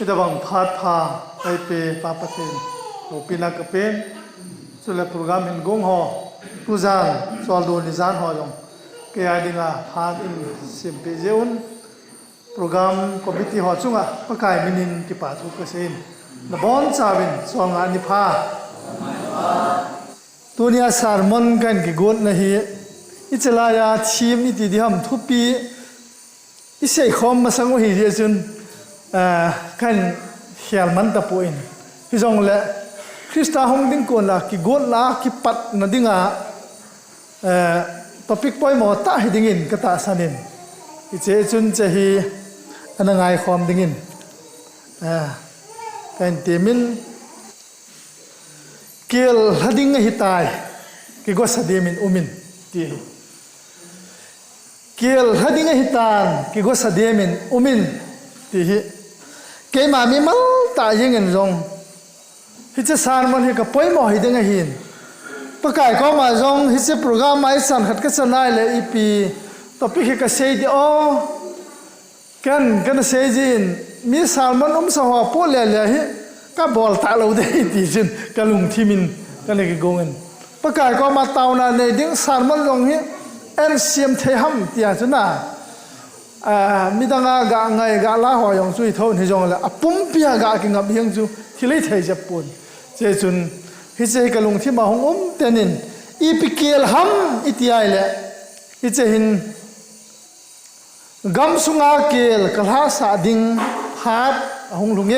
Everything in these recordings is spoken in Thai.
ที่ตะวังพัดพาไปเปปาปะเทนโอปินักเป็นสุดแล้วโปรแกรมอินกงหอผู้จานสวลดูนิจานหอจงเกี่ยดิงาพัดอินสิมเปเจอุนโปรแกรมคอมพิวเตอร์หอจุงอ่ะก็กลายมินินกิปัตทุกเส้นนบอนซาวินสองอันนิพาตัวนี้สารมันกันกิกดนะฮีอิจลายาทีมอิติดิฮัมทุปีอิเสยคอมมาสังวหิเจจุนกันเขียนมันตะปูอินที่จงเละคริสต์าฮงดิ้งกวนละกิกดละกิปัดนั่นดิ้งอ่ะท็อปิกปอยหมอตาให้ดิ้งอินก็ตาสันินอิเจจุนจะฮีอันนั้นไงความดิ้งอินกันเตมินเกลฮัดดิ้งหิตายกิกดสะเดมินอุมินที่เกลฮัดดิ้งหิตานกิกดสะเดมินอุมินที่เกมามีมัลตายิงเงินจงฮิจะสารมันฮิกับป่วยหมอฮิดิ้งหินประกาศก็มาจงฮิจะโปรแกรมไม่สั่นขัดก็จะได้เลยอีปีต่อไปฮิกับเซดีโอกันเซจินมีสารมันสหัวพูดเลยฮิก็บอลตาเราได้ดีจินกันลุงทีมินกันเลยกงเงินประกาศก็มาเตานาในดิ้งสารมันจงฮิเอ็นเซียมเทหัมเตียจุน่ามีตั้งกะไงกะลาหอยงจุยเท่านี้จงเลยปุ่มเปียกะกินกับยังจูที่เลยเทจะปุ่นเจจุนฮิเจกะลุงที่มาหงเตนินอีพิเกลหัมอิติไอเละฮิเจหินกัมสุงาเกลกะลาสาดิงฮาดหงลุงเอ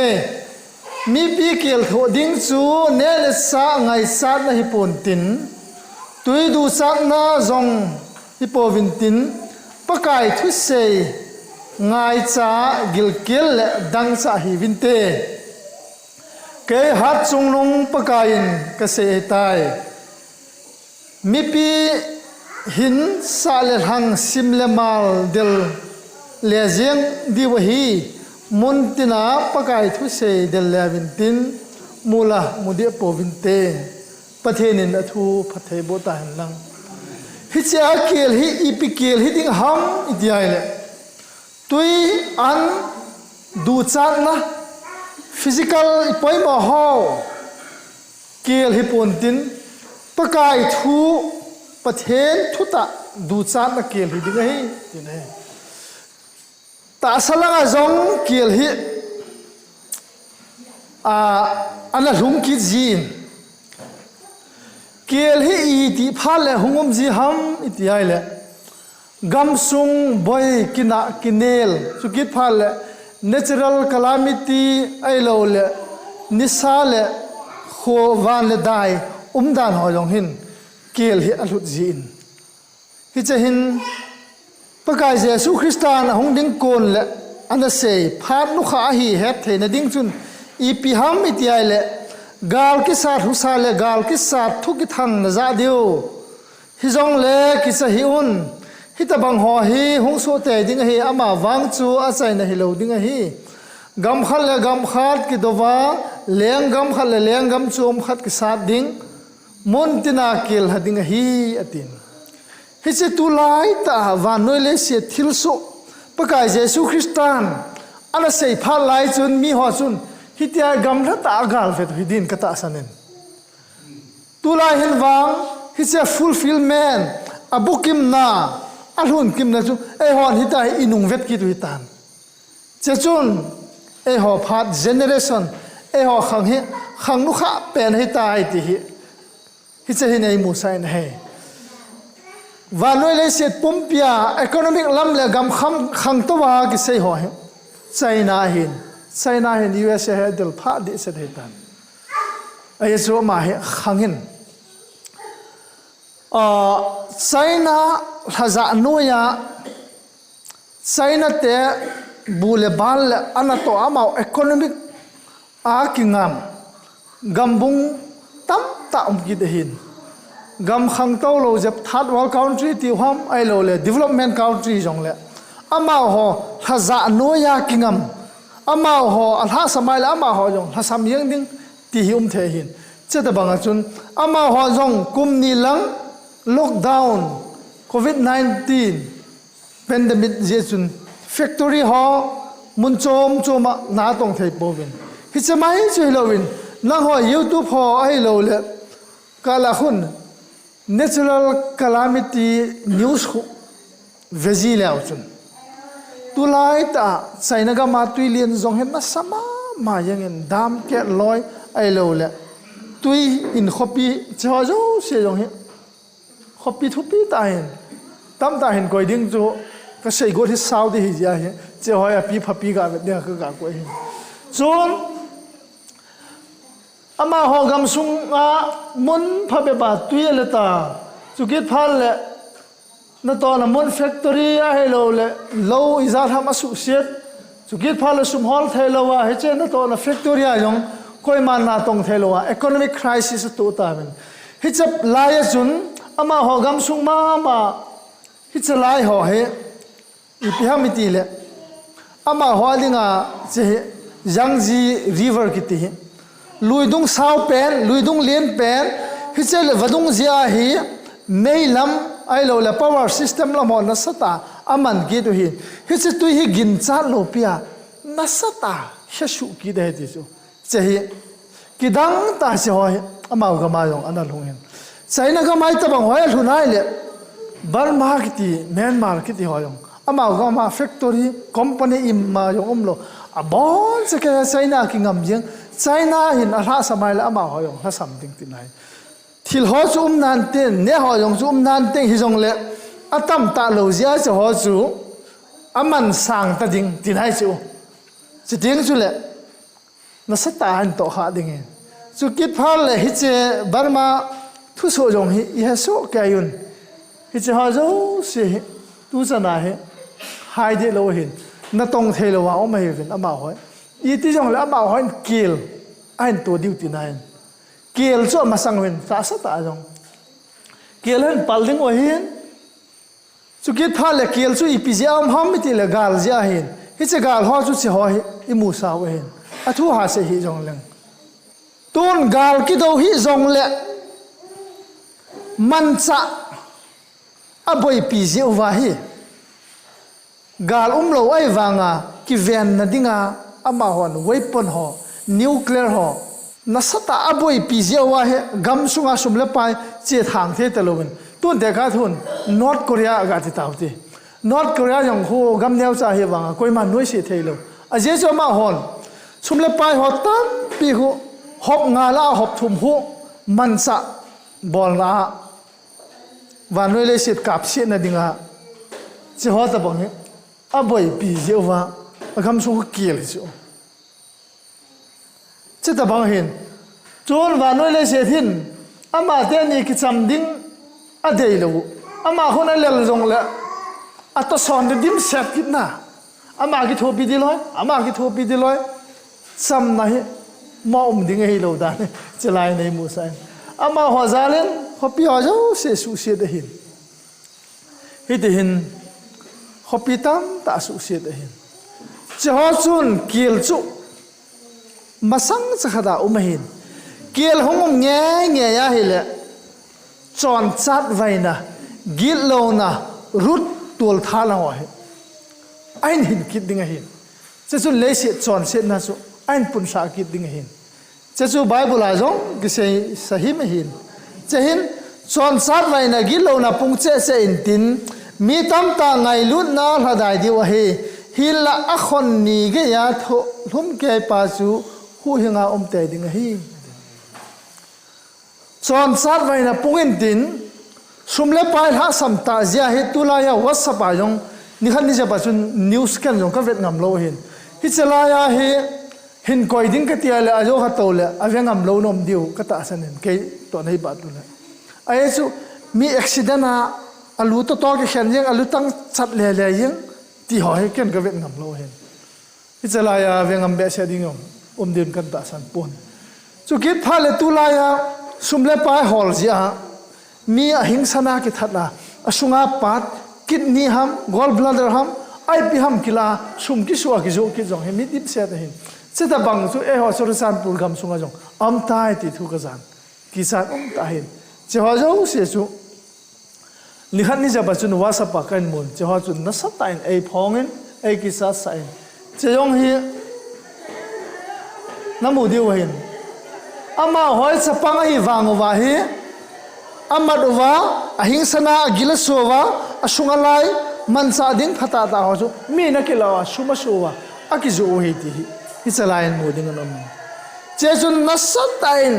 มีพิเกลโถดิงจูเนลสาไงสาดนะฮิปุ่นตินตุยดูสักนาจงฮิปวินตินประกายทุเสยง่ายจ้ากิลกิลและดังสาหิวินเตเกยหัดจงลงประกายนกเสยตายมีปีหินสาเลหังซิมเลมาลเดลเลเซียงดีวหีมุนตินาประกายทุเสยเดลเลวินตินมูลามุเดปวินเตประเทศนินอทูพัทเทโบตาหันลังฮิเจอาเกลฮิอีพิเกลฮิดิ้งฮัมอิติไอเลตุยอันดูจัดนะฟิสิกอลปอยมาฮาวเกลฮิปอนตินประกายทูประเทศทุตะดูจัดนะเกลฮิดิ้งฮิตินเฮตาสลังจงเกลฮิอันนั้นลุงคิดจีนเกลฮีอีที่พาเลหงมจีฮัมอิติไอเลกัมซุงบอยกินากินเนลสุกิดพาเล natural calamity ไอโลเลนิสาเลโควานเลได้ดานหอยงหินเกลฮีอลุดจีนฮิจะหินประกาศเยซูคริสต์านหงดิ้งโกนเลอันนั้นเสยพาดนุขาฮีเฮดเทนดิ้งจุนอีพิฮัมอิติไอเลगाल के साथ हुसाले गाल के साथ थुक थंग नजा दियो हिजोंग ले किसा hi un हितबंग हो hi हूं सोते दिंग hi अमा वांग चू अचाई न हिलो दिंग hi गम खल ले गम खात की दोवा लेंग गम खल ले लेंग गम चूम खत के साथ दिंग मुन तिना किल हदिंग hi अतिन हिचे तुलाई ता वानोय ले से थिलसो पकाय जेसु ख्रिस्तान अला से फा लाई चुन मी हो चुन हितिया गमला ता गाल फेत हिदिन कता सनेन तुला हिन वांग हिचे फुलफिलमेंट अबुकिम ना अहुन किम ना चु ए हन हिता इनुंग वेत की तु हितान चेचुन ए हो फात जनरेशन ए हो खंग नुखा पेन हिता हिति हिचे हिने मुसाइन है वालोय ले से पुम्पिया इकोनॉमिक लम ले गम खंग तो वा कि से हो है चाइना हिन चाइना हिन यूएसए है दिल फा दि से देतान अय जो मा है खंगिन चाइना हजा नोया चाइना ते बुले बाल अना तो अमा इकोनॉमिक आ किंगम गमबुंग तम ता उमकी दहिन गम खंग तो लो जब थर्ड वर्ल्ड कंट्री ति हम आई लो ले डेवलपमेंट कंट्री जोंग ले अमा हो हजा नोया किंगम अमा हो अल्हा समाइल अमा हो जों हसम यंग दिं ति हिम थे हिन चेत बंगा चुन अमा हो जों कुमनी लंग लॉकडाउन कोविड-19 पेंडेमिक जे चुन फैक्ट्री हो มุนโจมมานาตรงเทปวินฮิจะไม่ช่วยเราวินนั่งหัวยูทูบพอไอ้เราเลยกาลาคุณ natural calamity news เวจีแล้วจุนตุลาตาใส่นักมาตุยเลียนจงเห็นมาสมามาอย่างเงี้ยดามแกะลอยไอ้เราเลยตุยอินคอปีเจ้าเจ้าเสียจงเห็นคอปีทุปีตายเห็นตั้มตาเห็นก่อยดิ้งจูก็ใส่กดที่สาวที่หิจาเห็นเจ้าหอยปีพับปีกันเนี่ยคือกากก่อยเห็นส่วนอามาหอกำสุงมุนพับเบบาตุยเลตาสุกิดพันเลยนั่นตอนนั้นมุนแฟคทอรี่ให้เราเลยเราอิจฉาทำมาสุเสียสุกิดพันเลยสุมฮอลเทลว่าเฮ้ยเจ้านั่นตอนนั้นแฟคทอรี่ยังคอยมานาตงเทลว่า economic crisis ตัวตามันเฮ้ยจะลายจุนอามาหอกำสุงมาเฮ้ยจะลายหัวเฮ้ยอีพิฮามิตีเลยอามาหัวลิงเจ้ยังจีริเวอร์กิตีลุยดุงสาวเป็นลุยดุงเลียนเป็นเฮ้ยเจ้าวัดดุงเจียฮีไม่ลำไอ้เราเลย power system ละมันนัสตาอามันกี่ตัวฮีเฮ้ยเจ้าตัวฮีกินจัดโลปียนัสตาเฮ้ยชุกี่เดียดิจูเจ้าฮีกี่ดังตาเสียหอยอามาก็มาลงอันนั้นลงเห็นใส่นักมาตะบังหอยทุนายเลยบาร์มากิตีแมนมากิตีหอยงอามาก็มา factory company อิมมาโยงโลอ่ะบอนจะแค่ใส่นักกิงำยังใช่น่าเห็นอาหารสมัยแล้วมาหอยงถ้าสำติงติไหนที่หัวจุ่มนันเต้นเนี่ยหอยงจุ่มนันเต้นฮิจงเละอาตั้มตาเหลวเสียจะหัวจุอามันสั่งตาดิ่งติไหนจูจะดิ่งจุเละน่าสตาหันโตขาดิ่งจุกิดพันเลยฮิเจบาร์มาทุสโยงฮิเฮโซแกยุนฮิเจหัวจุเสียทุสนาเฮหายเดโลหินน่าตรงเทลว่าเอาไม่เห็นอามาหอยอีที่จงแล้วอามาหอยเกลไอ้ตัวดิวตินายเกลชั่วมาสังเวนสาสตาจงเกลเห็นปัลดิงว่าเห็นสุกิดพาเลเกลชั่วอีพิเศษอัมฮัมมิติเลกาลเจ้าเห็นฮิจะกาลหัวจุดเสียหอยอิมูสาวเห็นอัทุหาเสียหิจงเลงต้นกาลกิโดหิจงเลมันจะอบอยพิเศษว่าเฮกาลโลไอ้วางกิเวนนัดิงอามาหอนเวปอนหอนิวเคลียร์หอนัสตาอบอยพิเศษว่าเฮกัมสุงสุมเลปายเจทางเทตะลุนตุนเด็กทุนนอร์ทเกาหลีกาติตาวตีนอร์ทเกาหลียังโหกัมเนียวจ่าเฮวางคุยมันนุ่ยเสียเทโลอาเจจมาหอนสุมเลปายหอตั้งปีหูหอบงาลาหอบทุมหูมันสะบอลละวันนุ่ยเลยเสียกับเสียนัดิงเจ้าตะบังเฮอบอยปีเจ้าว่าคำสู้เกี่ยวจ้ะเจ้าตะบังเห็นจนวันนู้นเลยเสียทิ้งอามาเทียนี่กิจำดิ้งอเดียลูอามาคนนั้นเลยจงเลยอัตสอนดิ้มเสพกินนะอามากิโทปีดีลอยอามากิโทปีดีลอยซ้ำนะเฮมอมดิ้งให้เราได้จะไล่ในมูสัยอามาหัวใจเล่นเขาพี่อาจจะเสียสุเสียได้เห็นให้ได้เห็นเขาพิตามตาสุเสียได้เห็นจะหัวจุนเกี่ยวจุมาสังจะขดาอุมาเห็นเกี่ยวหงเงี้ยยาเห็นเลยจอนจัดไว้นะกิโลนะรุดตัวท้าละหัวเห็นไอ้เห็นคิดดิ้งเห็นจะจุนเลเสียจอนเสียนะจุไอ้ปุ่นสาคิดดิ้งเห็นจะจุไบเบิลอะไรจงก็เสียสหิมเห็นจะเห็นจอนจัดไว้นะกิโลนะปุ่งเจเสียอินตินมีตั้มตาไงลุ้นน่าหดายดีว่าเฮฮิลละอัคคนนี้ก็ยาทุทุ่มเกยปาจูหูหิงอาอมเตดิงเฮจอนสัตไว้นะปุ่งอินตินสุมเลปายหาสัมตาเจียเฮตุลายาวัสปายงนี่ขันนี่จะปัจจุนนิวส์กันยงก็เวทงามโลเห็นฮิจลายาเฮเห็นก่อยดิ้งก็เตียเลยอายุขัดโตเลยอาเวงามโลนมดิวก็ตาสันเห็นเกยตัวในบาดดูเลยไอ้จูมีอุบิเหตุนะอาลูตัวก็เห็นยังอาลูตั้งชัดเลยยังที่หอยกันก็เวงงามโลเห็นอิจลายาเวงงามเบสดิ้งองเดินกันตาสันปนจุกิดพาเลตุลายาสุมเลปายฮอลจีอามีหิงสนากิทัดละสุงาปัดกิดนีฮัมกอลบลัดเดอร์ฮัมไอพีฮัมกิลาสุมกิชัวกิโจกิจงเห็นมิดิบเสียแต่เห็นเสตบังจุเอฮอสุรสานปูกำสุงาจงอัมตายติทุกษันกิสานตายเห็นเจ้าเจ้าเสียจุลิขันนี่จะปัจจุบันว่าสปากันมุนจะหาจุดนัสตายไอพองเงินไอกิสัสไซน์ chế yong hi nắm mù điêu hin ama hỏi sapang hi vang wa hi amat wa ahing sana gila sowa asungalai mansa ding phata ta ho chu mi na kilawa suma sowa akizu hi ti hi chalain mu ding nam che chun nasatain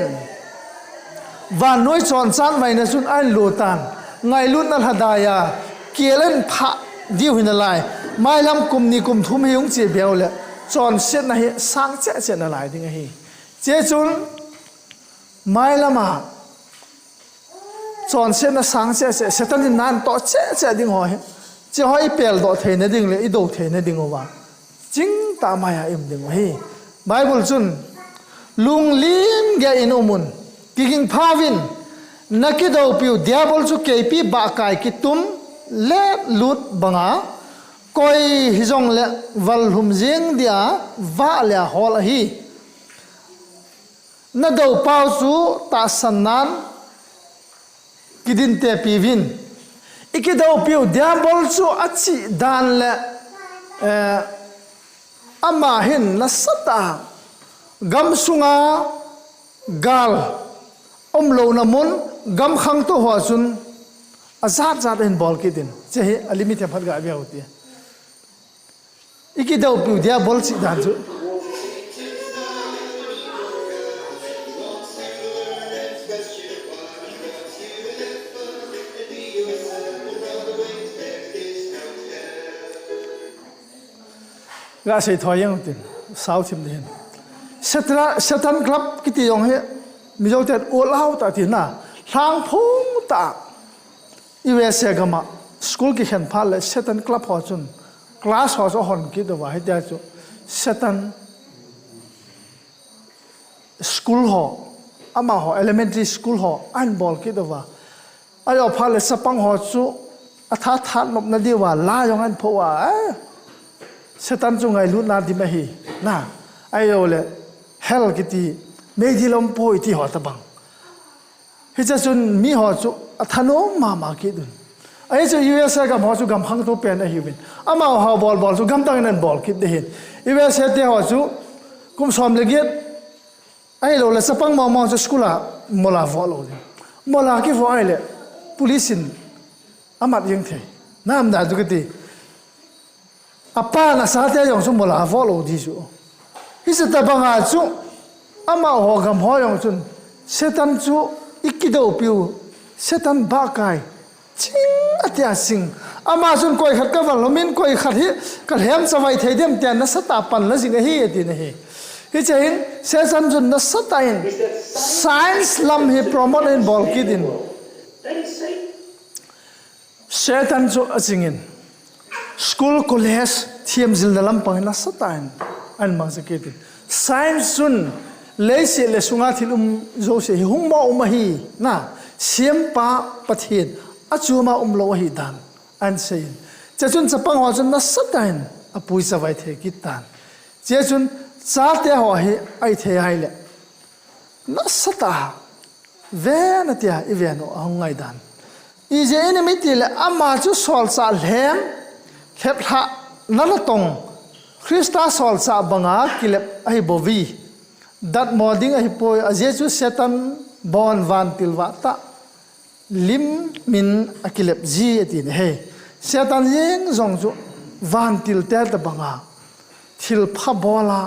và nói chọn chán vậy là chúng anh lùa tàn ngày luôn là hadaya kia lên phá điều hình lại mai làm cùng ni cùng thum hiếu chỉ béo lệ chọn xét này sáng chết chết là lại thì ngay chế chúng mai làm à chọn xét là sáng chết chết xét tên nan to chết chết đi hỏi chỉ hỏi bèo đó thế này đi lệ ít đồ thế này đi ngô vào chính ta mai em đi ngô hi Bible chúng lung lim ge in umun Kiking Pavin Nakido Piu Diabol Su KP Bakai Kitum Le Lut Banga Koi Hizong Le Valhum Jing Dia Va Le Hol Hi Nado Pau Su Ta Sanan Kidin Te Pivin Ikido Piu Diabol Su Achi Dan Le Amahin Nasata Gamsunga Gal lâu na muốn gam khang to hoa sun azat zat in bol ki din che he alimi the phat ga bia hoti iki dau pu dia bol si dan chu ga sei thoi yang tin sau thim den satan club ki ti yong he mi dâu tết ô lao ta thì na lang phong ta USA gama school ki khen phal le setan club ho chun class ho so hon ki do wa he ta chu setan school ho ama ho elementary school ho an bol ki do wa ayo phal le sapang ho chu atha that nop na di wa la yong an pho wa setan chu ngai lu na di ma hi na ayo le hell ki ti mấy đi làm bồi thì họ ta bằng hết cho chun mi họ chu thano mà kia đun ấy cho USA gam họ chu gam hang to pen a hiwin ama họ bol chu gam tang nan bol kit de hin USA te họ chu kum som le get ai lo la sapang ma chu skula mola vo lo mola ki vo ai le policein amat yang the nam da chu ki apa na sa te yong chu mola vo lo di chu hi se ta banga chu ama ho gam ho yong chun setan chu ikido piu setan ba kai ching atia sing ama chun koi khat ka wal lomin koi khat hi ka hem chawai thei dem tian na sata pan la jing hi ati ne hi chain setan chun na sata in science lam hi promote in bol kidin setan chu achingin school college thiam zil dalam pang na sata in an mang se kidin science chun lấy sự lệ sunga thilum zo se hung ma hi na siam pa pathin achuma lo hi dan an sein che chun chapang ho chun na satain apui sawai the ki tan che chun cha te ho hi ai the hai le na sata ve na tia eveno angai dan i je enemy ti le ama chu sol sa lhem khep ha na la tong Krista sol sa banga kilep ai bovi dat moding ai poi a jesu setan bon van tilwa ta lim min akilep ji etin he setan yeng zong chu van til te ta banga thil pha bola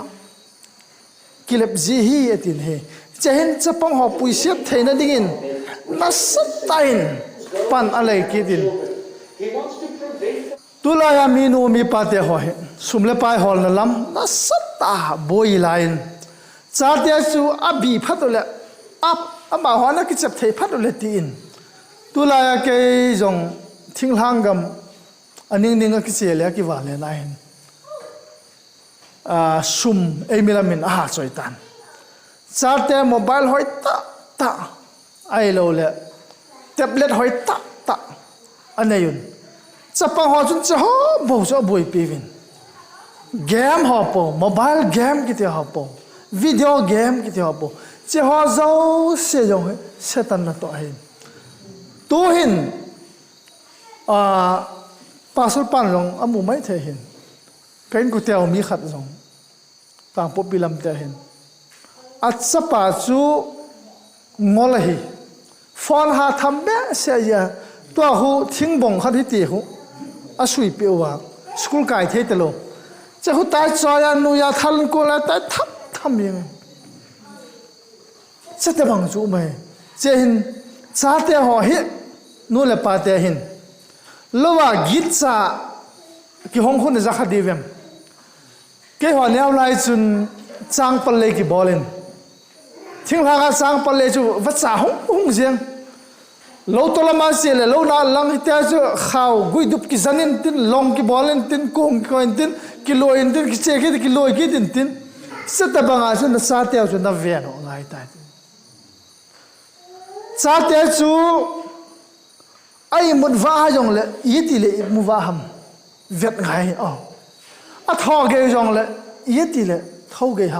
kilep ji hi etin he chehen chapang ho pui siap theina dingin na satain pan alai kidin tulaya minu mi pate ho he sumle pai hol na lam na sata boi lain Chartia su abi phatule up ama hona ki chap thei phatule tin tulaya ke jong thinglangam aning ning ki chele ki wale na hin sum emilamin a choitan chartia mobile hoi ta ai lo le tablet hoi ta anayun chapa ho chun cha ho bo so boi pivin game ho po mobile game ki te ho po video game ki te ho po che ho zo se jong setan na to hin tu hin pasal pan long amu mai the hin เป็นกูเตียวมีขัดสองต่างปบิลำเตเห็นอัศปาจูงอลฮีฟอนหาทำเบะเสียตัวหูทิ้งบ่งขัดที่ตีหูอาสุยเปียวว่าสกุลไก่เทตโลจะหูตายจอยนุยาทันกูแล้วตายทำยังไงจะแต่บังจูไหมเจหินซาเตหอฮินู่นแหละปาเตหินแล้วว่ากิจจะกี่ห้องคนจะขัดดีเวมเกี่ยวกับแนวไล่จุนจางปลเลยกี่บอลเลนทิ้งทางจางปลเลยจูวัดสาห้องเสียงเราตัวละมาเสียเลยเราหน้าหลังที่จะจูข่าวกุยดุบกิจันินตินลองกี่บอลเลนตินกงกี่คนตินกิโลอินตินกี่เจ๊กี่กิโลกี่ตินสุดแต่บางอาจุนซาเตจูน่าเวียนของไงตายซาเตจูไอ้มุดว่าจงเลยยี่ตีเลยมุว่าหำเวียนไงอ๋ออะท้อเกยจงเลยยี่ตีเลยเท่าเกยห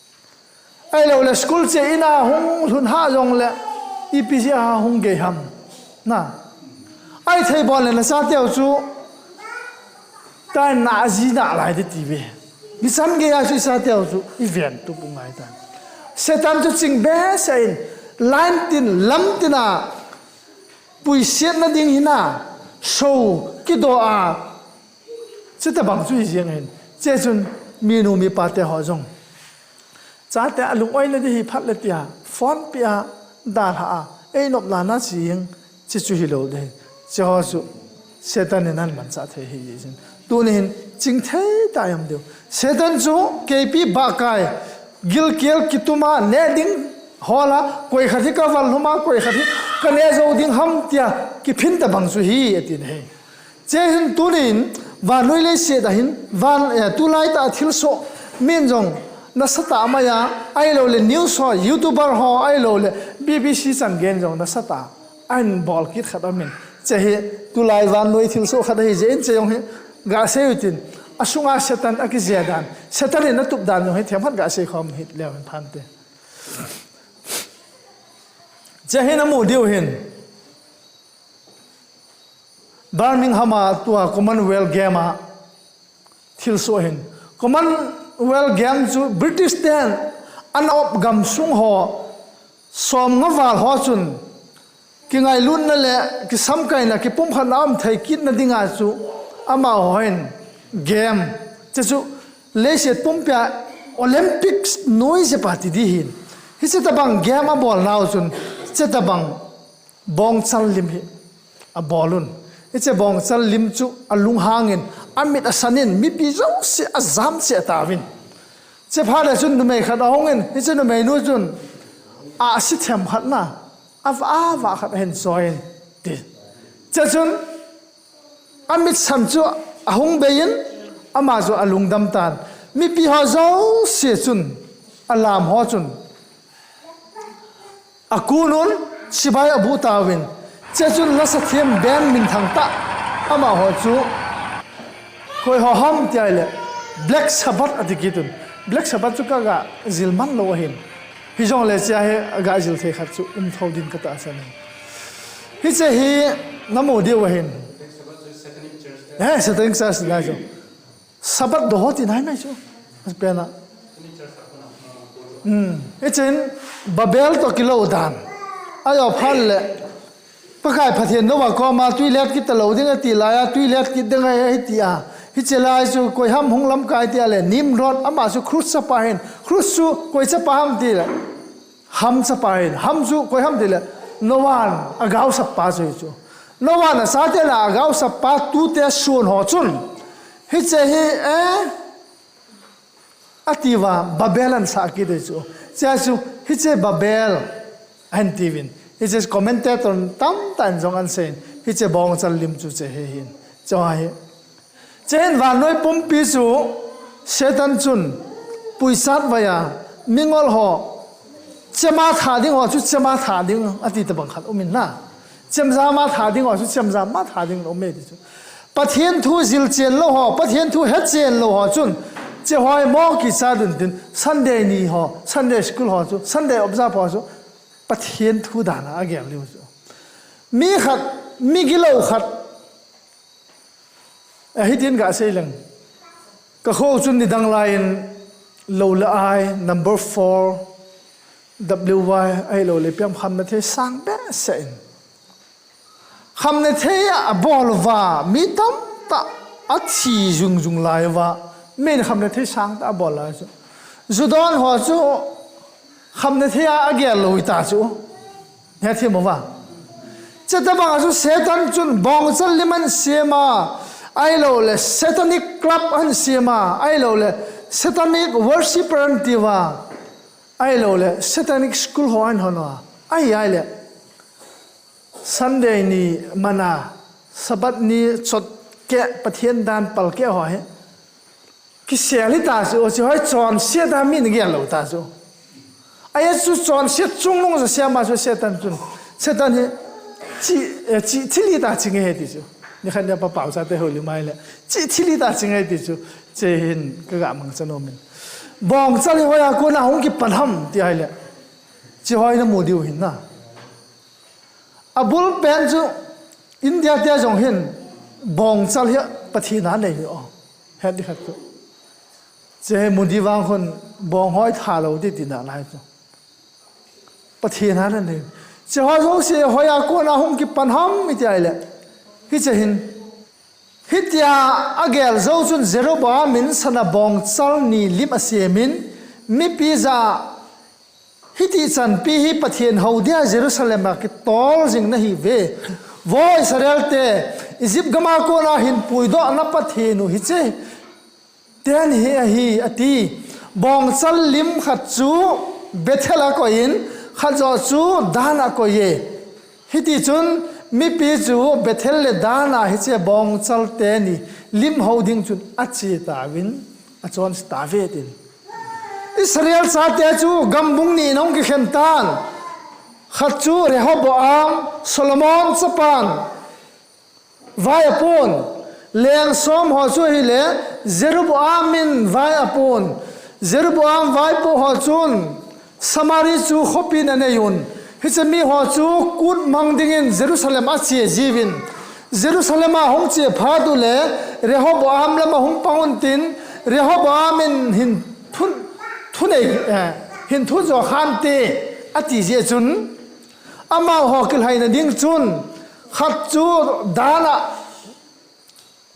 ำไอ้เราเลยสกุลเจอินาหงทุนห้าจงเลยอีพีเสียหงเกยหำน่ะไอ้เทบอลเลยนะซาเตจูแต่นาจีน่าอะไรที่ตีเวมิสันเกยอาจุซาเตจูอีเวียนตุปุ่งไงตายเสตันจุจิงเบสเองไลน์ตินลำติน่ะปุยเสียนดิ่งหินะโชกิโดอาจะแต่บางจุดยังเห็นเจ้าจุนมีนูมีปาเตหอจงจ้าแต่ลุงอ้อยนั่นที่พัดเลตียฟอนปียดาหาไอ้นบลานาจียงจะจุฮิโลเดเจ้าจุเสตันนั่นมันจะเทหิยินตัวนี้จิงเทตายมเดียวเสตันจูเกปีบากายกิลเกียลกิตุมาเนดิงฮอละคุยขัดที่กวัลหุมาคุยขัดที่กันเนจดิ้งฮัมเตียกิพินตะบังสุฮีตินเฮเจหินตุนินวานวยเลเสียดหินวานตุไลตาทิลโซมินจงนัสตามายาไอโลเลนิวส์ฮอยูทูบเบอร์ฮอไอโลเลบีบีซีสันเกนจงนัสตาไอ้บอลคิดขัดมินเจหิตุไลวานวยทิลโซขัดให้เจนเจยงเฮกาเซยุตินอาสุงอาเซตันอากิเซียดันเซตันนัตุบดันจงให้เทียมพันกาเซคอมฮิตเลวเป็นพันเตจะเห็นมูเดียวเห็นบาร์มิงแฮมตัวคอมมอนเวลเกมทิลโซเห็นคอมมอนเวลเกมจูบริติชแดนอันอบกำสุงหอสอมงวาลหอจุนกิไงลุ่นนั่นแหละกิซ้ำกันนะกิปุ่มขนามไทยกินนั่นดิ่งอาจูอามาหอยเกมจะจูเลเซียปุ่มเปียโอลิมปิกน้อยจะปฏิทินฮิตจะบังเกมมาบอลน่าจุนเจตบังบองซัลลิมฮิอะบอลุนเจบองซัลลิมจูอะลุงหางินอะมิดอะซันินมิปีโจเสียอะซามเสียตาวินเจพาเลจุนนุเมขัดเอาเงินเจนุเมนูจุนอาสิเทมขัดนะอาวาขัดเห็นซอยดิเจจุนอะมิดซัมจูอะหงเบยินอะมาจูอะลุงดัมตานมิปีฮอโจเสียจุนอะลามฮอจุนอากูนุนสิบายอบูตาวินเจ้าจุนลัสเทียมแบนมินทังตะอามาหัวจูคอยหัวห้อมที่ไอเล่ Black Sabbath อธิกิตุน Black Sabbath จุกกะจิลมันโลหินฮิจงเลเซียเฮกะจิลเทขัดจูทาวดินกะตาสันฮิเจฮีน้ำมูดีวะหินSatanic Churchได้จู Sabbath โดดที่ไหนไหมจูเป็นอะเช่นบาเบลตัวกิโลดานอายอพันเลยประกายพัฒน์นว่าก็มาตุยเล็ดกิตโลดิ้งตีลายตุยเล็ดกิดยังไงให้ตีอาฮิเจลายสุกอยห้ำหงลำกายตีอะไรนิมรอดอามาสุครุสสปาเห็นครุสสุกอยจะปาห้ำตีเลยห้ำสปาเห็นห้ำสุกอยห้ำตีเลยโนวันอากาศสปาสุยจูโนวันสาเตละอากาศสปาตูเตส่วนหัวจุนฮิเจฮีอติว่าบาเบลันสักกี่เดือนจูเจ้าจูฮิเจบาเบลอันทีวินฮิเจคอมเมนเตอร์ตั้มตันจงอันเซนฮิเจบองจัลลิมจูเจหินจงไอเจนวานน้อยปุ่มปีจูเซตันจุนปุยสัตวายามิงอลหอเจมาถาดิ้งหอจุเจมาถาดิ้งอติตบังขัดอุมินน่าเจมซามาถาดิ้งหอจุเจมซามาถาดิ้งอุมิดิจูปะเทียนทูจิลเจนโลหอปะเทียนทูเฮเจนโลหอจุนเจ้าหอยมอกิซาดุนดิน Sunday นี่ฮะ Sunday school ฮะจู Sunday observe ฮะจูปะเทียนทูดานะอาเกมเลยจูมีขัดมีกิโลขัดฮิตินกะเซลัง ก็โคจุนนี่ดังไลน์โลละไอ number 4 WY ไอโลเลยเพียงคำในเทสังเบสเซนคำในเทียบอลว่ามีตั้มตาอัดชีจุงไลว่าไม่คำในเทียสังตาบอลเลยจุดอนหัวจูคำในเทียอเกลลุยตาจูเนี่ยที่บอกว่าจะต้องบอกจูเซตันจุนบองจัลลิมันเสียมาไอโลเลยเซตันิกคลับอันเสียมาไอโลเลยเซตันิกวอร์ชิปอันที่ว่าไอโลเลยเซตันิกสคูลหัวอันหัวไอเลยSunday นี้มานาสัปดาห์นี้จดแกะประเทศดานปัลแกะหอยกิเสียลิตาจูจะให้จอนเสียดามินเกี่ยวตาจูไอ้จูจอนเสียจุงลงจะเสียมาจูเสียตันจุนเสียตันเนี่ยที่ลิตาจริงเหรอที่จูนี่ขันเดียบป่าวซาเตหรือไม่เลยที่ลิตาจริงเหรอที่จูเจหินก็กะมังจะโนมินบองจะเลยว่ากูน่าหงกิปันหำที่ไอ้เลยจะให้น้ำมูดิวหินนะอาบุลเป็นจูอินเดียเดียจงเห็นบองจะเลยปฏิญาณเลยอ๋อเห็นดิครับจะให้มุดีวางคนบองห้อยท่าเราที่ติดอะไรจูปฏิญาณนั่นเองจะว่าเราเสียหอยกูน่าหงกิปันหำไม่ได้เลยที่จะเห็นฮิตยาอเกลเจ้าจุนเซโรบามินสนาบองซัลนีลิมเสียมินมิพิซาฮิติจันปีฮิปะเทียนฮาวเดียเยรูซาเล็มมาคิตอลจิงนะฮิเววออิสราเอลเตอิจิปต์กมาโกนาหินปุยดอนับปะเทียนุฮิเจเตียนฮีอตีบองซัลลิมขัดจูเบเทลาโกอินขัดจอจูดานาโกเยฮิติจุนมีปีจูเบเทลเลดานาฮิเจบองซัลเตนีลิมฮาวดิ้งจุนอัจฉีตาวินอัจจอนสตาเวตินอิสราเอลซาเตจูกัมบุงนีน้องกิเขมตันขัดจูเรฮอบอามโซโลมอนสปานไวอปูนเลียงสมหัวจูฮิเลเจรูบอามินไวอปูนเจรูบอามไวปูหัวจูนสมาริจูขบินอันยุนฮิจะมีหัวจูกุดมังดิ่งเยรูซาเล็มอาเซียจีวินเยรูซาเล็มมาหงเจียพาดูเลเรฮอบอามละมาหงปาวน์ตินเรฮอบอามินหินทุนหินทุนจอขันเตอติเจจุนอามาหอกิลไฮนดิ่งจุนขัดจูดานะ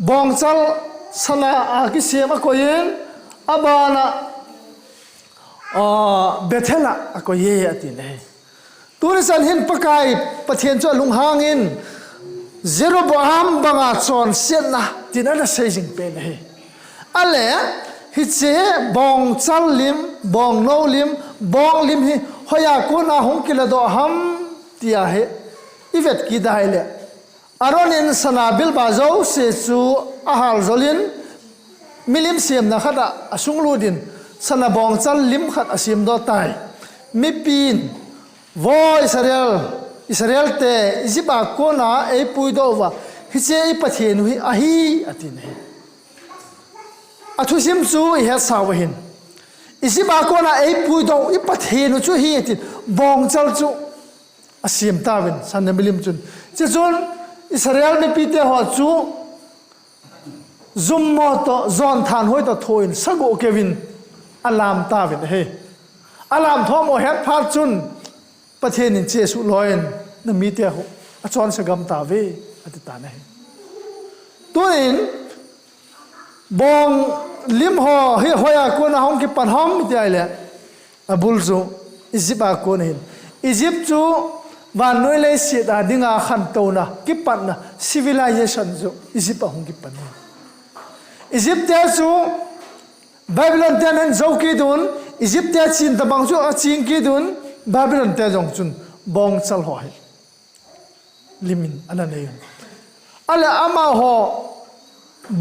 บองจัลสนาอากิเสียมาโกยินอาบานะเบเทละโกเยอตินเฮตัวนี้สันหินปะไก่ปะเทียนจวนลุงหางินเจรูบอามบังอาจอนเสียนะที่นั่นเสียจริงเป็นเฮอะไรฮิเจบองจัลลิมบองโนลิมบองลิมฮิหอยากูน่าหงกิลดอฮัมที่อาเฮอีเวตกีได้เลยอารอนินสนาบิลบาโจเซซูอาฮาลโจลินมิลิมเสียมนะขัดอาสุงลูดินสนาบองจัลลิมขัดอาเสียมดอตายมิปีนวออิสราเอลเตอิจิปต์กูน่าเอปุยโดวะฮิเจอีปะเทียนุฮิอาฮีอตินเฮอทุสิมจูเฮสาวหินอิจิปต์กูน่าเอปุยโดอีปะเทียนุจูฮีอตินบองจัลจูอาเสียมตาวินสันเดมิลิมจุนเจจุนอิสราเอลมีปีเตหัวจูซุมมอตจอนทานห้อยตะโทอินสกุเกวินอัลลามตาวินเฮอัลลามทอมโอเฮดพาจุนประเทศนินเจสุลอยน์นั่นมีเดียหุอาจารย์สกัมตาเวอติตาเนตัวนี้บองลิมหอเฮียหอยกูน่าหงกิปันหอมมีเดียเลยอับุลจูอียิปต์กูนี่อียิปต์จูวันนู้นเลยเสียดายดิ้งอาขันโตนะกิปันนะ civilization จูอียิปต์หงกิปันอียิปต์เดียจูไบเบิลเดียนั้นจูกิดุนอียิปต์เดียจีนตะบังจูจีนกิดุนบาบิลอนเตจงจุนบองซัลหอยลิมินอันนั้นเองอะไรอามาหอ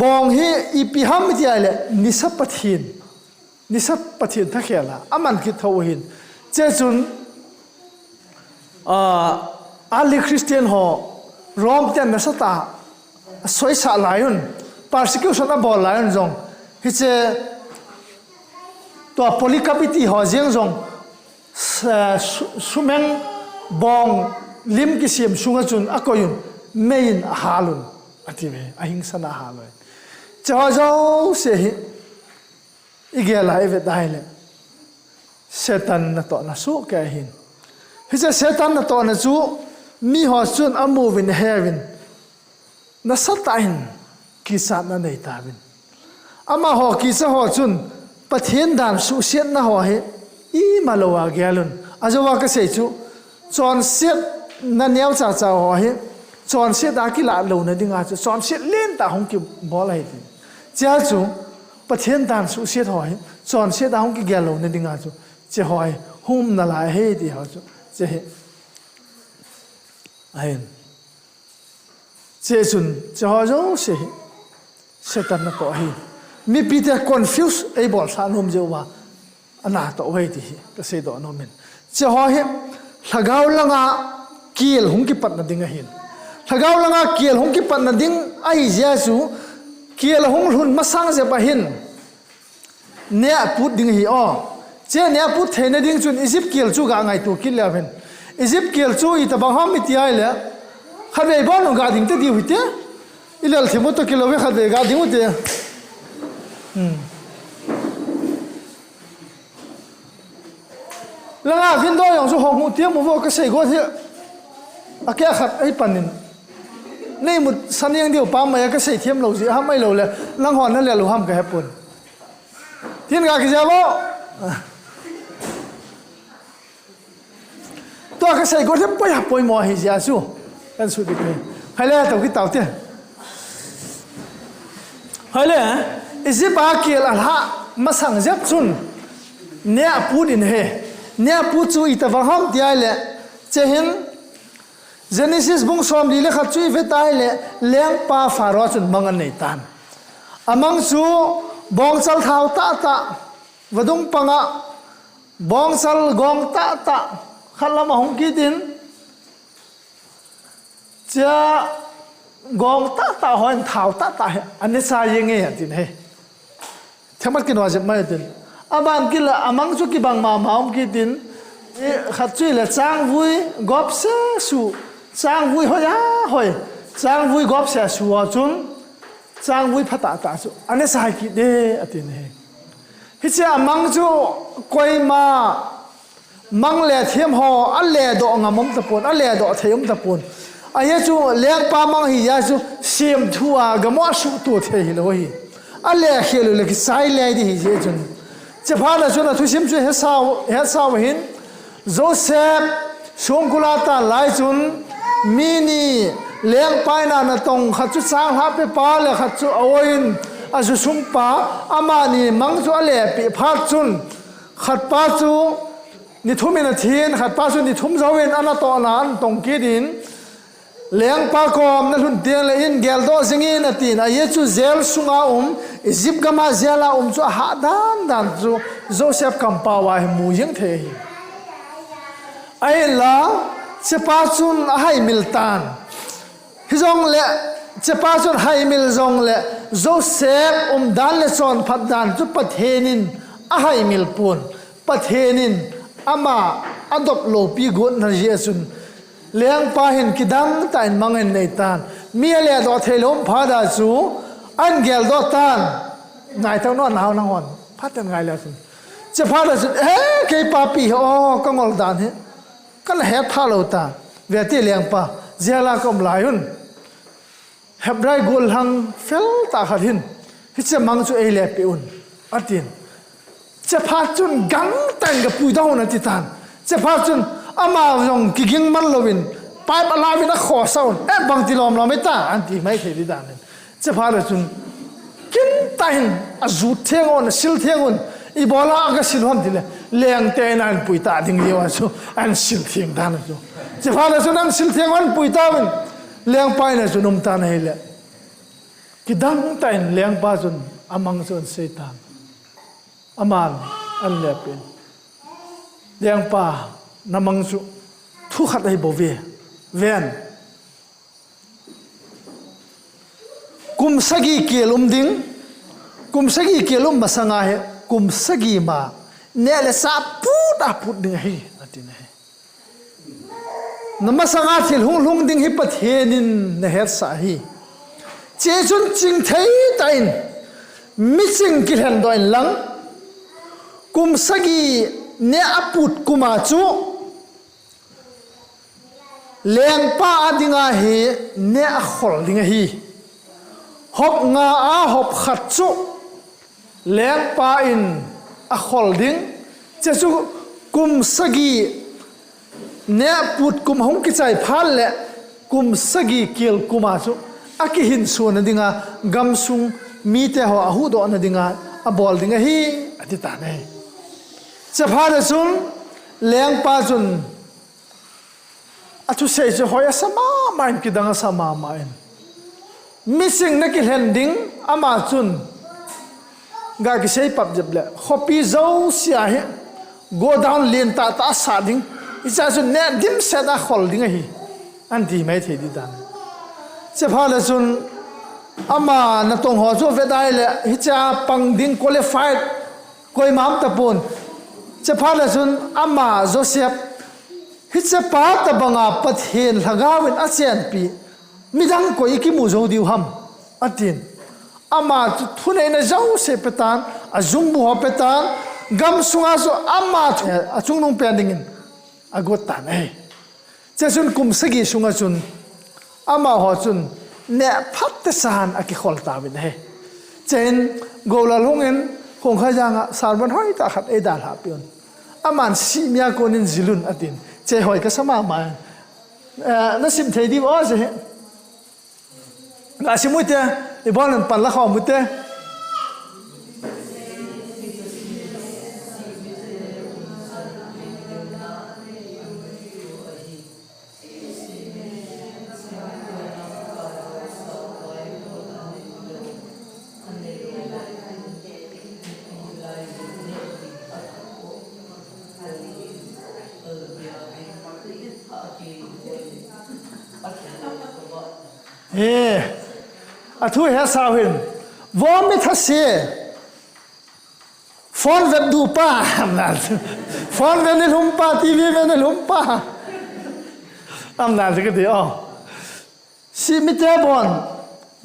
บองฮีอีพิฮัมที่อะไรนิสัปปะทินทักเขละอามันคิดทวินเจจุนอาลีคริสเตียนหอรอมเตียนนัสตาสวยสะลายุน persecution อับบอลลายุนจงฮิเจตัว polycapity หอเจียงจงสุเมงบองลิมกิเสียมสุงจุนอากอยุนเมยินฮาลุนอธิเวอหิงสนาฮาลุนเจ้าเสีย อีเกลายเวดได้เลยเซตันน่ะต่อน่ะสู้แกหินฮิจะเซตันน่ะต่อน่ะสู้มีหัวจุนอามูวินเฮวินน่ะสัตอินกิสัตน่ะในตาวินอามาหัวกิสหัวจุนปะเทียนดานสุเสียนน่ะหัวเฮอีมาโลวาเกลุนอาจจะว่าก็เสียจูจอนเสียนั่นเนี้ยจ่าจ่าหัวเฮจอนเสียดากิลาโลน่ะดิ่งอาจูจอนเสียเล่นตาหงกิบอลอะไรดิเจ้าจูปะเทียนดานสุเสียหัวเฮจอนเสียดาหงกิเกลโลน่ะดิ่งอาจูเจ้าหัวหุ่มน่ะลายเฮดีหัวจูเจ้าไอ้เจ้าจุนเจ้าหัวจูเสียเซตันน่ะต่อเฮมีปีเตอร์คอนฟิวส์ไอ้บอลสานุ่มเจ้าว่าอันน่าต่อไว้ดีก็เสียดอกน้องมินเจ้าหัวเฮถ้าเกาลังอาเกี่ยวหงกิปัดนั่นดิ่งเห็นถ้าเกาลังอาเกี่ยวหงกิปัดนั่นดิ่งไอ้เจ้าจูเกี่ยวหงหุ่นมาสร้างเจ้าไปเห็นเนี่ยพูดดิ่งเหี่อเจ้าเนี่ยพูดเทนดิ่งจุนอียิปต์เกี่ยวจูกางไงตัวกินแล้วเป็นอียิปต์เกี่ยวจูอีตาบังฮัมมิตีไอเลยขัดไปบ้านองกาดิ่งเตดีวิเตอีเลลที่มุตตะกิโลเวขัดไปกาดิ่งมุตเตแล้วงาพินโดอย่างสุหงมุตเตียมุวก็ใส่ก็เถอะอาแก่ขัดไอ้ปันนินนี่มุดสันยังเดียวปั๊มมาก็ใส่เทียมเราสิห้ามไม่เราเลยลังหอนนั่นแหละเราห้ามกับแฮปปนที่งากิจวัตรตัวก็ใส่ก็เถอะไปหาปอยมอหิจาสู้กันสุดที่นี่ใครเล่ตัวกิตาวเตี้ยใครเล่อิจิปต์เกี่ยวอะไรมาสั่งจับซุนเนี่ยพูดอินเฮเนี่ยพูดจู่อีตาฟังห้องที่ไอเล่เจหินเจเนซิสบุ้งสอมดีเลยขัดจู่อีเวตไอเล่เลี้ยงปลาฟาโรห์จุนมังอันในตันอามังจู่บองซัลเท้าตาตาวดุงปังะบองซัลกองตาตาขันละมาหงกิดินจะกองตาตาหอยเท้าตาตาอันนี้สายยังไงตินเฮทำไมกินว่าจะไม่ตินอาบานกินละอามังจุกิบังมาหงกิดินขัดจุยละจางวุยกอบเสสูจางวุยหอยหอยจางวุยกอบเสสูจุนจางวุยพัตตาตาสูอันนี้สายกินเดอตินเฮฮิเจ้ามังจูกวยมามังเล่เทียมหออันเล่ดอกงามมตะปนอันเล่ดอกเทียมตะปนไอ้จูเลี้ยงปลามังหิยาจูเสียมทัวกมัวสุตัวเทียเลยอันเล่เขียวเลยกิสายเล่ดีเจจุนจะพาเราจูนะทุชิมจูเฮสาวหินโจเซฟชงกุลาตาไลจุนมินีเลี้ยงไปนานะตงขัดจูสร้างฮับไปปลาเลยขัดจูเอาอินอาจุสุงปาอามานีมังจูอเล่ปีพาจุนขัดปาจูนิทุมินาทีนขัดปาจูนิทุมเจวินอันนั้นตอนนั้นตรงกีดินเลี้ยงปากอมนั่นหุ่นเตียงเลยอินเกลโตสิงินตีนไอ้จูเซลสุงอาอิจิปต์กมาเซลาจูหาดันจูโจเซฟกัมปาวายมูยังเทยไอ้ละเจ้าป้าจุนให้มิลตันฮิจงเล่เจ้าป้าจุนให้มิลจงเล่โจเซฟดันเลซอนพัดดันจุปัทเฮนินให้มิลปุนปัทเฮนินอามาอดบโลปีกุนนเยซุนเลี้ยงปลาเห็นกิดังแต่มังเห็นในตานมีอะไรดอเทลมพาดาจูอันเกลดอตานนายเท่านอนหาวนางอนพัดยังไงแล้วสิจะพาดาจูเกยปาปีอ๋อก็งอลดานเฮก็เลยเฮพาโลตาเวทีเลี้ยงปลาเจลากอมลายุนเฮบไรกุลหังเฟลตาขัดหินฮิจะมังจูเอเลียปิอุนอัดดินจะพาจุนกังแต่งกับปุยดาวนัติตานจะพาจุนอามาจงกิงมันลวินไปปลาวินะขอเศร้าบางทีลมเราไม่ตาอันที่ไม่เคยได้ด่านจะพาจุนกินแต่งอาจุดเทียงอนสิลเทียงอนอีบอลาก็สิลวันทีเลยเลี้ยงเตนันปุยตาดิ่งเดียวจูอันสิลเทียงด่านจูจะพาจุนอันสิลเทียงอนปุยตาวินเลี้ยงไปนะจุนมตาให้เลยกิดังแต่งเลี้ยงปลาจุนอามังจุนเซตันอามันอันเล็บเป็นเลี้ยงปลาน้ำมังสุทุกขัดให้บวเวนกุมสกีเกลุมดิ้งกุมสกีเกลุมมาสังหะกุมสกีมาเนี่ยเลยสาพูดดิ้งให้นั่นที่ไหนน้ำมาสังหะที่ลุงดิ้งให้ประเทศนินเนเหตุสาฮีเจจุนจิงไทยตัยมิจิงกิเลนดอยหลัง กุมสกีเนอปุดกุมาจุเลี้ยงป้าดิงาเฮเนอขอลดิงาฮีหอบงาอาหอบขัดจุเลี้ยงป้าอินอขอลดิงจะจุกุมสกีเนอปุดกุมหงกิจใจพันและกุมสกีเกียลกุมาจุอากิหินส่วนดิงากำซุงมีแต่หัวหูดอนดิงาอบอลดิงาฮีอธิตาเนจะพาเดซุนเลี้ยงป้าจุนทุเสียจะหอยสมาไม่กิดังสมาไม่มิสิงนักเล่นดิ้งอามาจุนกากิเสียปับจับเลยขบีเจ้าเสียเหโกดาวน์เลียนตาตาสาดิ้งอิจฉาจุนเนี่ยดิมเสดาขอลดิ้งฮีอันดีไม่เทียดีดังจะพาเดซุนอามาณตรงหัวจูเวได้เลยฮิจาปังดิ้งคุริฟายคุยมามตะปูนจะพาเดซุนอามาโจเซฟฮิตปาตบังอาปัทเฮนหากาวินอาเซียนปีมิดังก็อีกิมูโจดิวฮัมอัดดินอามาทุนเองเจ้าเสพตานอาจุงบัวเปตานกำสุงอาโซอามาอาจุงนงเปียดิงินอากตานเอเจ้าจุนกุมสกีสุงอาจุนอามาหัวจุนเนพัตสานอากิขอลตาวินเฮเจนโกลาลุงเงินคงขยังสารวันห้อยตาขัดเอดาลาปิอนอามันสิมีอาโกนินจิลุนอัดดินเจ้าหอยก็สมามานั่นสิมเทดีว่าสิอาชิมุตเตอีบอลนั่นปั่นละข้อมุตเตอาทุยเฮสาวหินวอมิทัสเซียฟอนเว็บดูป้านั่นฟอนเว็บในลุมป้าทีวีเว็บในลุมป้าอำนาจสิกติอ๋อสิมิเตบอน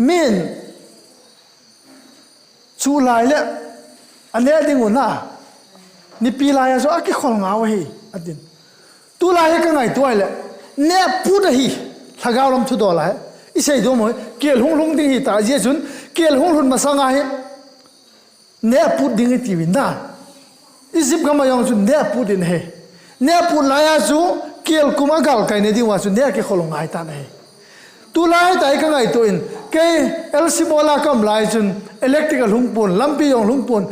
มินชูลายเลยอันนี้ดิ่งหัวหน้านี่ปีลายอ่ะsoอากิขอลงเอาไว้อดินตุลายก็ไงตัวเลยเนี่ยพูดอะไรถ้าเราลำทุดอลายอีเสียดูมั้ยเกี่ยวหงดิ้งหิตาเยจุนเกี่ยวหงมาสังไงเนี่ยพูดดิ้งทีวินได้อีสิบก็มายังจุนเนี่ยพูดดิ้งเฮเนี่ยพูดลายจูเกี่ยวกุมากาลกันเนี่ยดีว่าจุนเนี่ยเกี่ยวขลงไงตาเนี่ยตุลายแต่ก็ไงตัวอินเกี่ยเอลซิโบลากำลายจุนอิเล็กทริกหงปุ่นลัมปียงหงปุ่น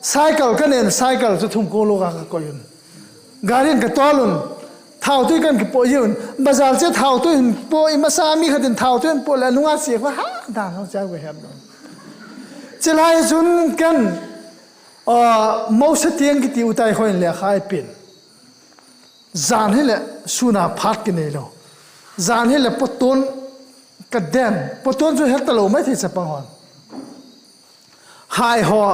ไซเคิลกันเนี่ยไซเคิลจะทุ่มโกโลกากอยนการินกับตอลุนท้าวตุ้ยกันกับปอยนบาซาลเจ้าท้าวตุ้ยปอยมาซามีขัดท้าวตุ้ยปอยแล้วนุ่งอาเสียว่าฮะด่านเขาจะไปเห็นเจ้าลายจุนกันมอสเตียงกิติอุทัยคอยเลี้ยขายเป็นจานให้เลยสุนัขพักกินเลยเราจานให้เลยปตุนกระเด็นปตุนจุดเห็ดตะโลไม่ที่จะปังหอนหายหัว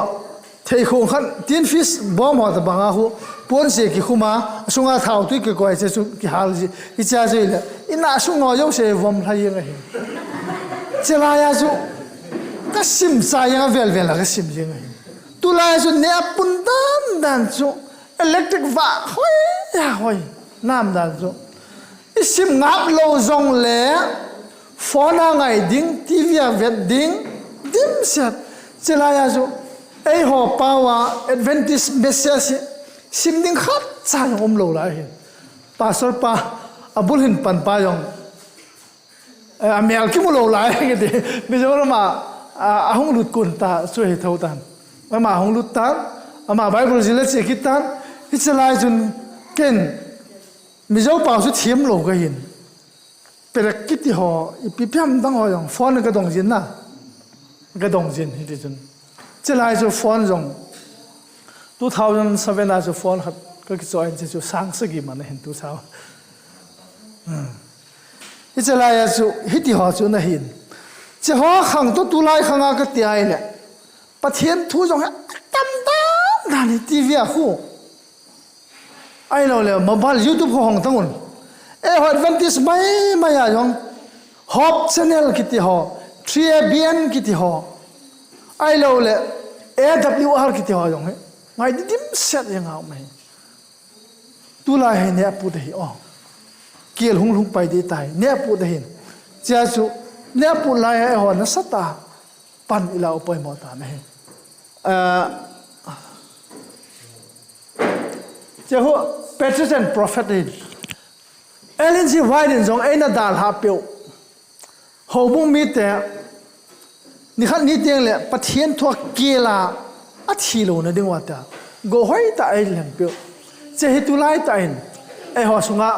เทคงขันทีนฟิสบอมหัวตะบังอาหูปนเสียกิคุมาสุงาท้าวตุ้ยก็ไอ้เจ้ากิฮาลจีอิจฉาเจเลยอิน่าสุงอยกเสวมทายังไงเจ้าลายจูก็สิมใจยังเวลละก็สิมยังไงตุลาจูเนี่ยปุ่นดันจูอิเล็กทริกฟ้าห้อยห้อยน้ำดันจูอิสิมงับโลจงเล่ฟอนอะไรดิ้งทีวีเวดดิ้งดิมเสร็จเจ้าลายจูไอ้หัวป้าวะเอดเวนติสเมสเซสสิมดิ้งขัดใจอมโลลายป้าสรป้าอับุลหินปันป้ายองอเมริกามุโลลายกันดิไม่ใช่ว่ามาหงลุดกุนตาช่วยเท่าตันมาหงลุดตันมาไบเบิลจิเลสกิตันอิสลายจุนเก่นไม่ใช่ป้าสุดเทียมโลกันหินเป็นกิจที่ห่อปีพิมตั้งห่อยองฟอนกระดงจินนะกระดงจินที่จุนเจ้าลายจูฟอนจง2007น่าจะฟอนครับก็คิดว่าจะจูสร้างสกิมันเห็นตัวเช้าเจ้าลายจูฮิตที่หอจูน่ะหินเจ้าหอขังตัวตุลายขังอากาศใหญ่เลยประเทศทูจงตั้มนั่นทีวีคู่ไอ้เราเลยมาบ้านยูทูบของตั้งคนฮอตเวนติสไม่ยองฮอปชแนลคิดที่หอ3BNคิดที่หอไอ้เราเลยAWR คิดที่หอยอง ngay đi dim set yang ngau mai tu lai hai ne pu dei o kiel hung pai di tai ne pu dei cha chu ne pu lai hai ho na sata pan ila poi mo ta mai cha ho Peterson prophet in Ellen G. White zong aina dal ha piu ho bung mi te ni khat ni teng le pathian thua kela a thilo na ding wa ta go hoi ta ai lem piu che hi tu lai ta in ai ho sunga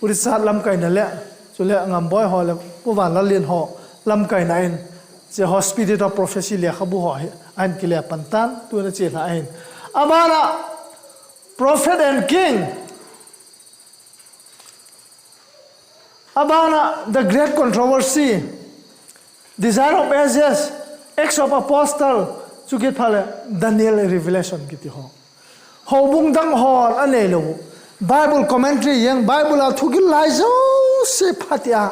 urisa lam kai na le chu le ngam boy ho le pu van la lien ho lam kai na in che hospital of prophecy le khabu ho an kile pantan tu na che na in amana prophet and king Abana, the great controversy, desire of ages, Acts of Apostle, to get pale Daniel revelation kiti ho. Ho bung dang ho anelo. Bible commentary yang Bible a thugil lai zo se phatia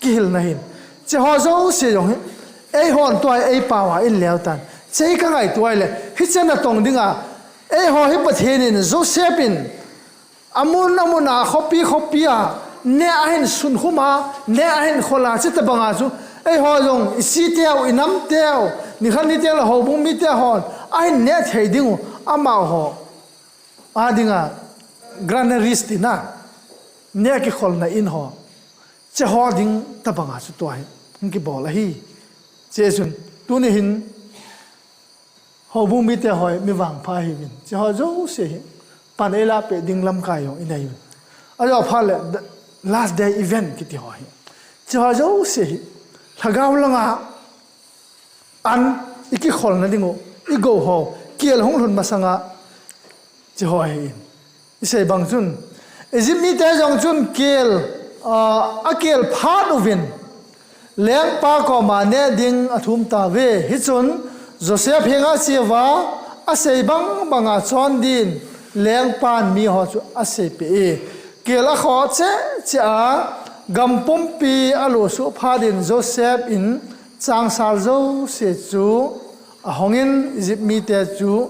kihil nahin. Che ho zo se yong ei hon toy ei pawa in leo tan. Che ka ngai toy le hichana tong dinga ei ho hi pathin zo sepin amun namuna khopi ne ahin sun khuma ne ahin khola chita banga chu ei ho jong isi teo inam teo ni khan ni teo la ho bung mi te hon ahin ne thei dingu ama ho adinga granaries na ne ki khol na in ho che ho ding ta banga chu toy ngi bol hi che sun tu ni hin ho bung mi te hoi mi wang pha hi win che ho zo se panela pe ding lam kai yo inai ayo phale last day event kiti hoi cha jo se thagaw langa an iki khol na dingo I go ho kiel hong hun masanga che hoi isei bang chun ezimi te jong chun kiel a kiel pha du vin leng pa ko ma ne ding athum ta ve hi chun Joseph henga chewa a sei bang banga chon din leng pan mi ho chu a sei pe kela kho che a gampom pi alo su phadin Joseph in chang sal zo se chu a hongin Egypt mi te chu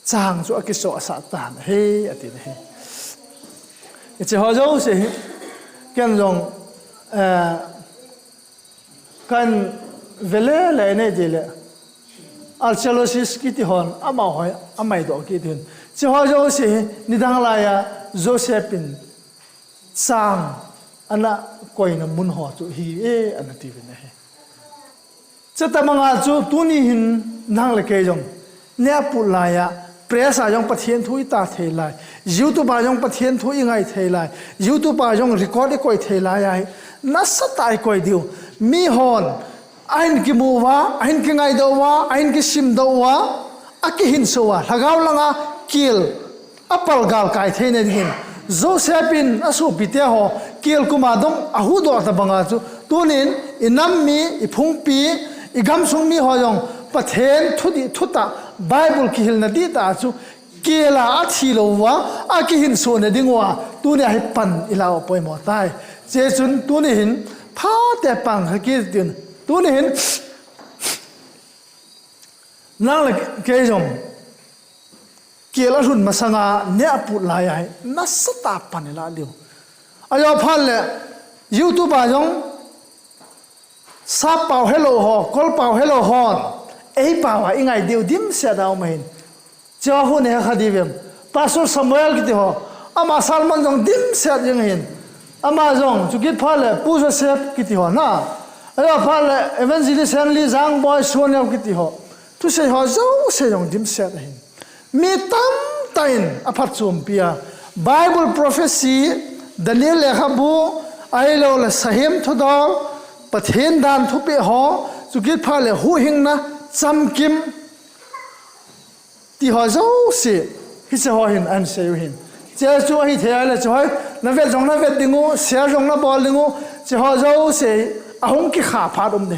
chang chu akiso sa tan he atin he che ho zo se ken jong kan vele le ne dile archaeologist kiti hon ama hoy amai do ki tin che ho zo se nidang la ya Joseph in sang ana koina mun ho chu hi ana ti ne he chata manga chu tuni hin nang le ke jong ne pu la ya presa jong pathian thui ta thei lai youtube ba jong pathian thui ngai thei lai youtube ba jong record koi thei lai ai na satai koi diu mi hon ain ki muwa ain ki ngai do wa ain ki sim do wa aki hin so wa lagaw langa kill apal gal kai thei ne din Josephine asu pitia ho kiel kuma dom ahu do ta banga chu tunin inam mi iphung pi igam sung mi ho yong pathen thudi thuta Bible ki hil na di ta chu kela a thilo wa a ki hin so na dingwa tu ne hai pan ila poi mo tai che chun tu ni hin pha te pang ha ki tin tu ni hin nang le ke jong kela hun masanga ne apu lai ai na sata panela liu ayo phal le youtube a jong sa pau hello ho kol pau hello hon ei pau a ingai diu dim se daw main cha hu ne khadivem pastor samuel kiti ho ama salman jong dim se jeng hin ama jong chukit phal le pu joseph kiti ho na ayo phal le evangelist henry jang boy sonel kiti ho tu se ho zo se jong dim se hin mi tam tain aphat chum pia Bible prophecy Daniel le khabu ailo le sahim thodol pathen dan thupe ho chukit phale hu hingna chamkim ti ho zo se hi se ho hin an se hin che chu hi the le choi na vel jong na vet dingu se jong na bol dingu che ho zo se ahong ki kha pha dum de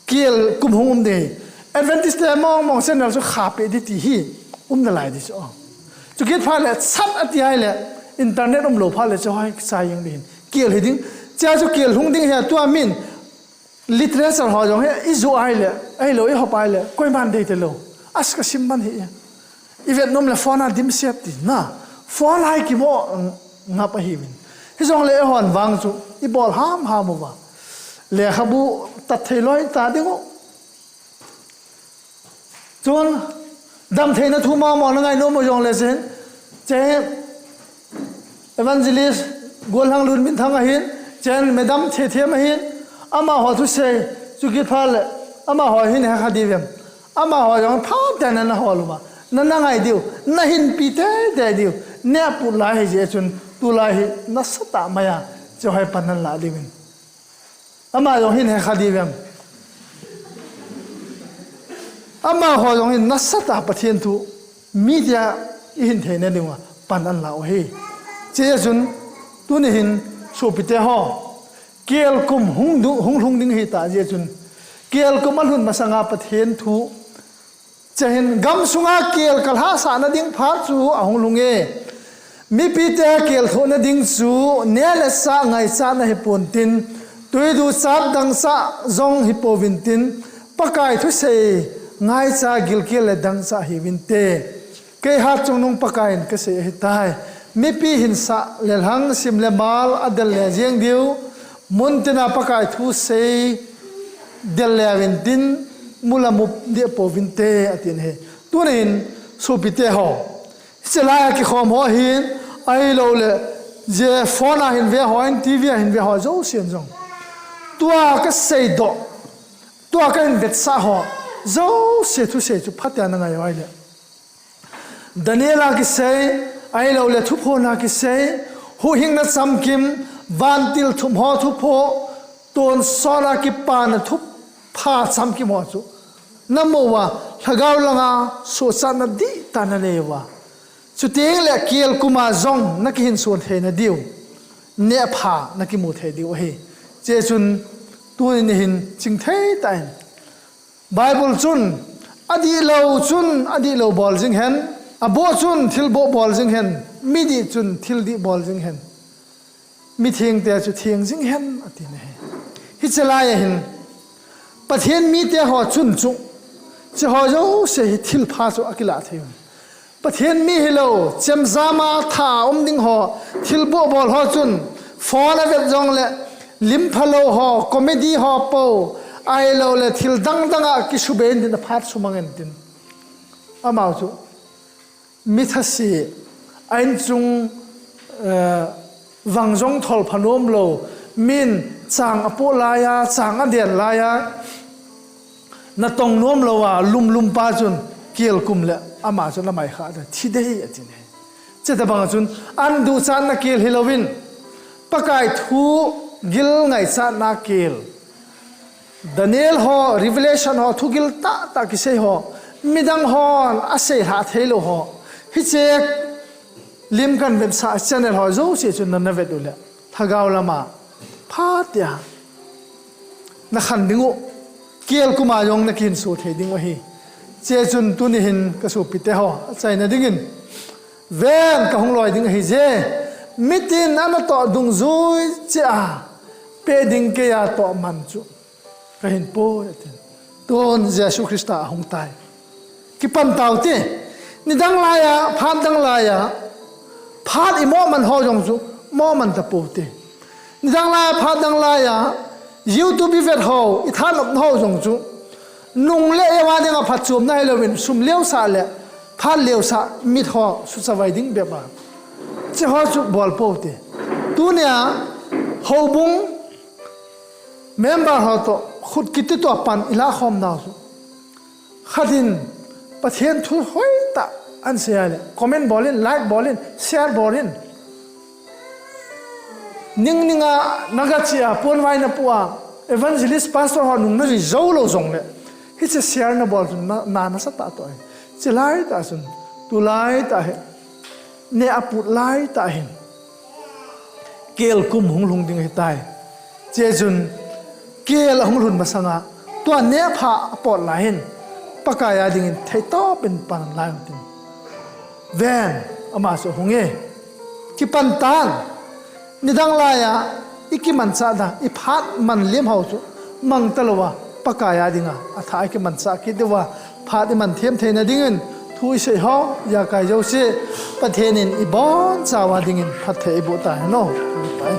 kiel kum hum de adventist le mong sen al chu kha pe di ti hi na lai di so chu get pha le sat ati ai le internet lo pha le choi sai yang din kiel hi ding cha chu kiel hung ding he tu amin literature ho jong he izu ai le ai lo i ho pai le koi man de te lo as ka sim ban hi อีเวนต์นมเลยฟอนดิมเสียบตินะฟอนให้กี่โมงับไปหิวินที่จงเลยหอนวางจุอีบอลห้ามว่าเลยขบูตัดเทลอยตาดิโงจนดำเทนทุ่มมองไงโน้มยองเลยเซนเจเอวันเจลิสกวลหังลุนมินทั้งหินเจนเมดัมเทียมหินอามาหัวทุเซจุกิพัลอามาหัวหินให้คดีเวมอามาหัวยองพาแต่นั่นหัวลุมานั่นไงดิวนั่นหินปีเตแต่ดิวเนี่ยปุลาให้เจจุนตุลาให้นัสตามายาจะให้ปันนั่นละดิวินอามาหัวหินให้คดีเวมอามาหัวยองหินนัสตาปะเทียนทุมีเดียหินเทนดิวปันนั่นละโอเฮเจจุนตัวนี้หินสูปิเตหอเกี่ยวกุมหงดิ้งหิตาเจจุนเกี่ยวกุมมันหุ่นมาสังอาปะเทนทุจะเห็นกำสุงาเกี่ยวกับหาสารดิ้งพาจูอาหงลุงเอมีปีเตเกี่ยวโทนดิ้งจูเนลสะไงสะนะฮิปนตินตัวดูสับดังสะจงฮิปวินตินปะกายทุเสไงสะกิลเกลดังสะฮิวินเตเกหัดจงนงปะกายก็เสียหิตายมีปีหินสะเลหังสิมเลมาลอเดลเลเจียงดิวมุนตินาปะกายทุเสเดลเลวินตินมูลมุบเดียปวินเตอตินเฮตัวนี้สูปิเตหอเจลายกิขอมหัวหินไอโลเลเจฟอนาหินเวหอยทีวีหินเวหอยโจเสียนจงตัวก็เสยดตัวก็หินเวทสะหอโจเสียทุเสียจุพัฒนาไงไว้เลยดานิเอลากิเซไอโลเลทุพโพนากิเซหูหิงนัดซัมกิมวันติลทุมหอทุพโพตัวสอนากิปานทุพพาซัมกิมหอจุนั่นโมว่าถ้าเกาลังอาสุสานดีตานาเลวะสุดที่เล็กเกี่ยวกุมาจงนักหินส่วนเทนดิวเนื้อผ้านักมูเทดิวเฮเจจุนตัวนี้หินจิงเทตันไบเบิลจุนอดีตเราจุนอดีตเราบอลจิงเห็นอโบจุนทิลโบบอลจิงเห็นมิดีจุนทิลดีบอลจิงเห็นมิเทียงแต่จุเทียงจิงเห็นอดีตนี้ฮิจลายเห็นประเทศมีแต่หอจุนจุจะหอจะเสียทิลพาจุอักลาเทียมประเทศมีฮิโลเจมซามาท่าดิ้งหอทิลโบบอลหอจุนฟอนเวทจงเลลิมพะโลหอคอมเมดี้หอโปไอโลเลทิลดังอะกิชุเบนดินพาร์สุมังเงินดินอามาจุมิทัศสีไอ้จุงวังจงทอลพนมโลมินจางอปุลายาจางอเดียนลายานาตงนวมโลว่าลุมปาจุนเกี่ยวกุมเลอามาจุนละไม่ขาดที่ได้ยังไงเจ้าบังจุนอันดูจานนักเกี่ยวฮิโลวินปะกายทูกิลไงจานนักเกี่ยวดานิเอลฮอรีเวเลชันฮอทูกิลตากิเซฮอมิดังฮออาเซหาเทโลฮอฮิเจกลิมกันเป็นสาชนเนลฮอโจเสียจุนนันเวดุเลถ้าเกาละมาพาดยานักขันดิงูเกี่ยวกุมายงนักหินสูเทดิงวะฮีเจจุนตุนิหินกระสูปิเตหอใจนัดิงินเวนกะหงลอยดิงฮีเจมิตินอันต่อดุงซุยเจ้าเปดิงเกียต่อมันจุกะหินโป้ยตินตัวเยซูคริสต์หงตายกิปันเตาตีนี่ดังลายะพาดดังลายะพาดอีโมมันหอยงจุโมมันตะปูตีนี่ดังลายพาดดังลายะยูทูบวิดีโออีท่านอบน้อยจงจูนุ่งเลี้ยววันยังพัดจุ่มในเลวินสุ่มเลี้ยวสาเล่พัดเลี้ยวสามิดหอสุดสบายดิ้งแบบว่าจะหอจุบอลโป๊ตีตัวเนี้ยหอบุ้งเมมเบอร์หอโตขุดกิตตัวปันอิลาคอมดาวจูขัดินประเทศทุกห้อยตาอันเสียเลยคอมเมนต์บอลลินไลค์บอลลินแชร์บอลลินนิ่งนักเชียร์ปนไว้นะปัวเอวานเจลิสพาสตอร์ฮอนุ่งนั่นจะเจ้าโลจงเลยฮิจะเชียร์นะบอลจุนนานาสตาตัวเองจะไล่ตาจุนตุไล่ตาเห็นเนื้อปุไล่ตาเห็นเกลกุมหงลุงดิ้งให้ตายเจจุนเกลหงลุนมาสังอาตัวเนื้อผ้าปอดไหลเห็นปากกายดิ้งไทยต้อเป็นปันไหลดิ้งแวนอามาสุหงเอกิปันตังนี่ดังลายะอีกิมันซาดาอีพัดมันเลี้ยมเฮาจุมังตะลวะปะกายาดิงะอาทายกิมันซาคิดว่าพัดมันเทียมเทนดิ่งต thu se ho ya kai jo se pathen in ibon chawa ding in phathe bu ta no pai